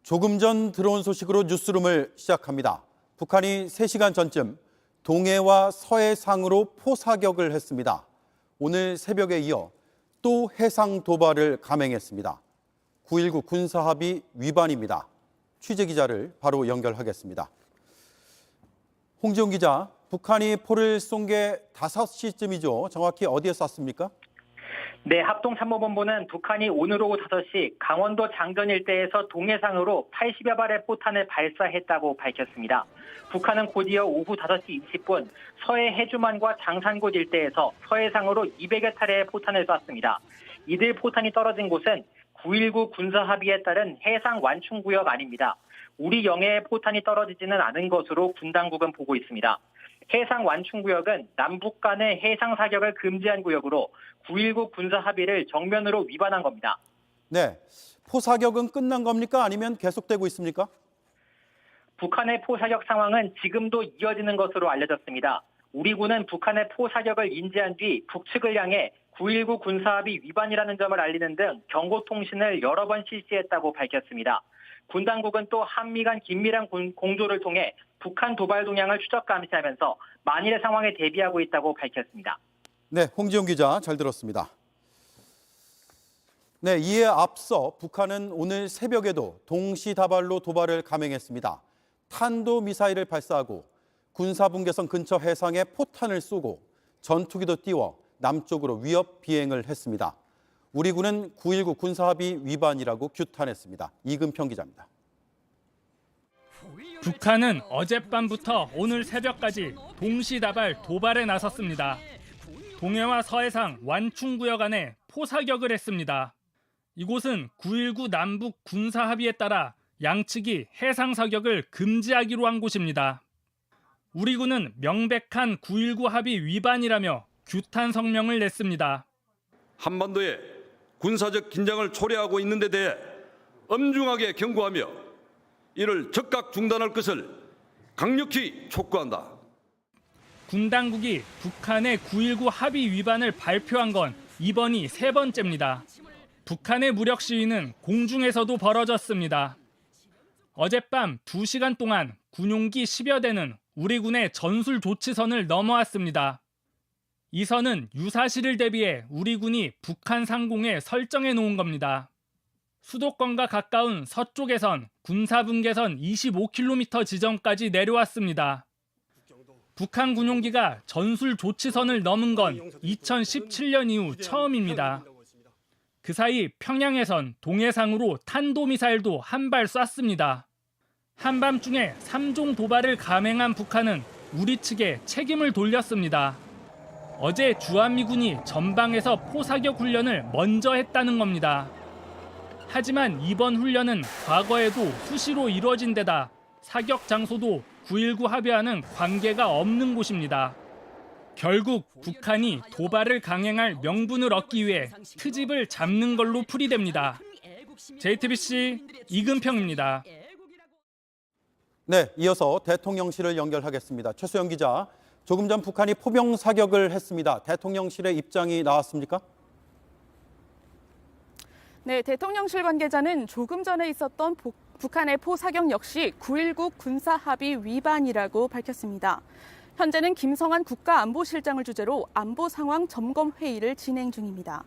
조금 전 들어온 소식으로 뉴스룸을 시작합니다. 북한이 3시간 전쯤 동해와 서해상으로 포사격을 했습니다. 오늘 새벽에 이어 또 해상 도발을 감행했습니다. 9.19 군사합의 위반입니다. 취재기자를 바로 연결하겠습니다. 홍지용 기자, 북한이 포를 쏜 게 5시쯤이죠. 정확히 어디에 쐈습니까? 네, 합동참모본부는 북한이 오늘 오후 5시 강원도 장전 일대에서 동해상으로 80여 발의 포탄을 발사했다고 밝혔습니다. 북한은 곧이어 오후 5시 20분 서해 해주만과 장산곶 일대에서 서해상으로 200여 차례의 포탄을 쐈습니다. 이들 포탄이 떨어진 곳은 9.19 군사합의에 따른 해상 완충구역 아닙니다. 우리 영해에 포탄이 떨어지지는 않은 것으로 군 당국은 보고 있습니다. 해상 완충구역은 남북 간의 해상 사격을 금지한 구역으로 9.19 군사합의를 정면으로 위반한 겁니다. 네, 포사격은 끝난 겁니까? 아니면 계속되고 있습니까? 북한의 포사격 상황은 지금도 이어지는 것으로 알려졌습니다. 우리 군은 북한의 포사격을 인지한 뒤 북측을 향해 9.19 군사합의 위반이라는 점을 알리는 등 경고통신을 여러 번 실시했다고 밝혔습니다. 군 당국은 또 한미 간 긴밀한 공조를 통해 북한 도발 동향을 추적 감시하면서 만일의 상황에 대비하고 있다고 밝혔습니다. 네, 홍지용 기자 잘 들었습니다. 네, 이에 앞서 북한은 오늘 새벽에도 동시다발로 도발을 감행했습니다. 탄도미사일을 발사하고 군사분계선 근처 해상에 포탄을 쏘고 전투기도 띄워 남쪽으로 위협 비행을 했습니다. 우리 군은 9.19 군사합의 위반이라고 규탄했습니다. 이근평 기자입니다. 북한은 어젯밤부터 오늘 새벽까지 동시다발 도발에 나섰습니다. 동해와 서해상 완충구역 안에 포사격을 했습니다. 이곳은 9.19 남북 군사합의에 따라 양측이 해상 사격을 금지하기로 한 곳입니다. 우리 군은 명백한 9.19 합의 위반이라며 규탄 성명을 냈습니다. 한반도에 군사적 긴장을 초래하고 있는 데 대해 엄중하게 경고하며 이를 즉각 중단할 것을 강력히 촉구한다. 군 당국이 북한의 9.19 합의 위반을 발표한 건 이번이 3번째입니다. 북한의 무력 시위는 공중에서도 벌어졌습니다. 어젯밤 2시간 동안 군용기 10여 대는 우리 군의 전술 조치선을 넘어왔습니다. 이 선은 유사시를 대비해 우리 군이 북한 상공에 설정해 놓은 겁니다. 수도권과 가까운 서쪽에선 군사분계선 25km 지점까지 내려왔습니다. 북한 군용기가 전술 조치선을 넘은 건 2017년 이후 처음입니다. 그 사이 평양에선 동해상으로 탄도미사일도 한 발 쐈습니다. 한밤중에 3종 도발을 감행한 북한은 우리 측에 책임을 돌렸습니다. 어제 주한미군이 전방에서 포사격 훈련을 먼저 했다는 겁니다. 하지만 이번 훈련은 과거에도 수시로 이루어진 데다 사격 장소도 9.19 합의와는 관계가 없는 곳입니다. 결국 북한이 도발을 강행할 명분을 얻기 위해 트집을 잡는 걸로 풀이됩니다. JTBC 이근평입니다. 네, 이어서 대통령실을 연결하겠습니다. 최수영 기자, 조금 전 북한이 포병 사격을 했습니다. 대통령실의 입장이 나왔습니까? 네, 대통령실 관계자는 조금 전에 있었던 북한의 포사격 역시 9.19 군사합의 위반이라고 밝혔습니다. 현재는 김성한 국가안보실장을 주재로 안보 상황 점검 회의를 진행 중입니다.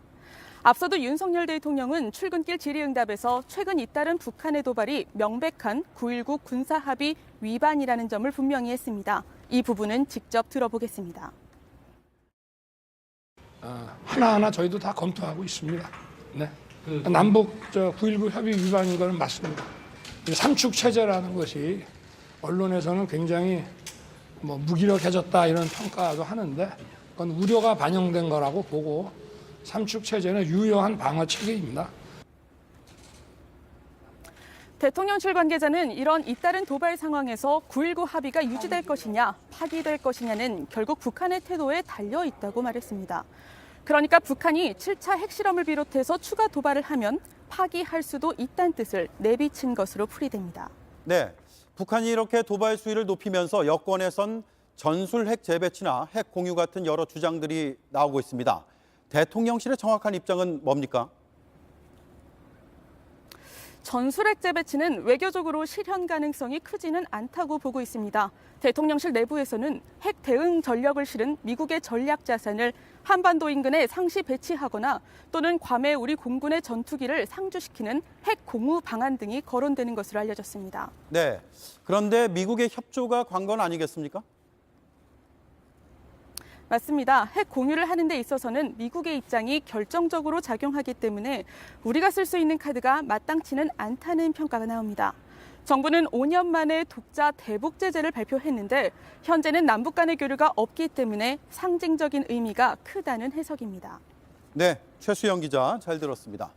앞서도 윤석열 대통령은 출근길 질의응답에서 최근 잇따른 북한의 도발이 명백한 9.19 군사합의 위반이라는 점을 분명히 했습니다. 이 부분은 직접 들어보겠습니다. 하나하나 저희도 다 검토하고 있습니다. 네. 남북 9.19 협의 위반인 건 맞습니다. 삼축 체제라는 것이 언론에서는 굉장히 무기력해졌다 이런 평가도 하는데 그건 우려가 반영된 거라고 보고 삼축 체제는 유효한 방어 체계입니다. 대통령실 관계자는 이런 잇따른 도발 상황에서 9.19 합의가 유지될 것이냐 파기될 것이냐는 결국 북한의 태도에 달려 있다고 말했습니다. 그러니까 북한이 7차 핵실험을 비롯해서 추가 도발을 하면 파기할 수도 있다는 뜻을 내비친 것으로 풀이됩니다. 네, 북한이 이렇게 도발 수위를 높이면서 여권에선 전술 핵 재배치나 핵 공유 같은 여러 주장들이 나오고 있습니다. 대통령실의 정확한 입장은 뭡니까? 전술핵 재배치는 외교적으로 실현 가능성이 크지는 않다고 보고 있습니다. 대통령실 내부에서는 핵 대응 전력을 실은 미국의 전략 자산을 한반도 인근에 상시 배치하거나 또는 괌에 우리 공군의 전투기를 상주시키는 핵 공유 방안 등이 거론되는 것으로 알려졌습니다. 네. 그런데 미국의 협조가 관건 아니겠습니까? 맞습니다. 핵 공유를 하는 데 있어서는 미국의 입장이 결정적으로 작용하기 때문에 우리가 쓸 수 있는 카드가 마땅치는 않다는 평가가 나옵니다. 정부는 5년 만에 독자 대북 제재를 발표했는데 현재는 남북 간의 교류가 없기 때문에 상징적인 의미가 크다는 해석입니다. 네, 최수영 기자 잘 들었습니다.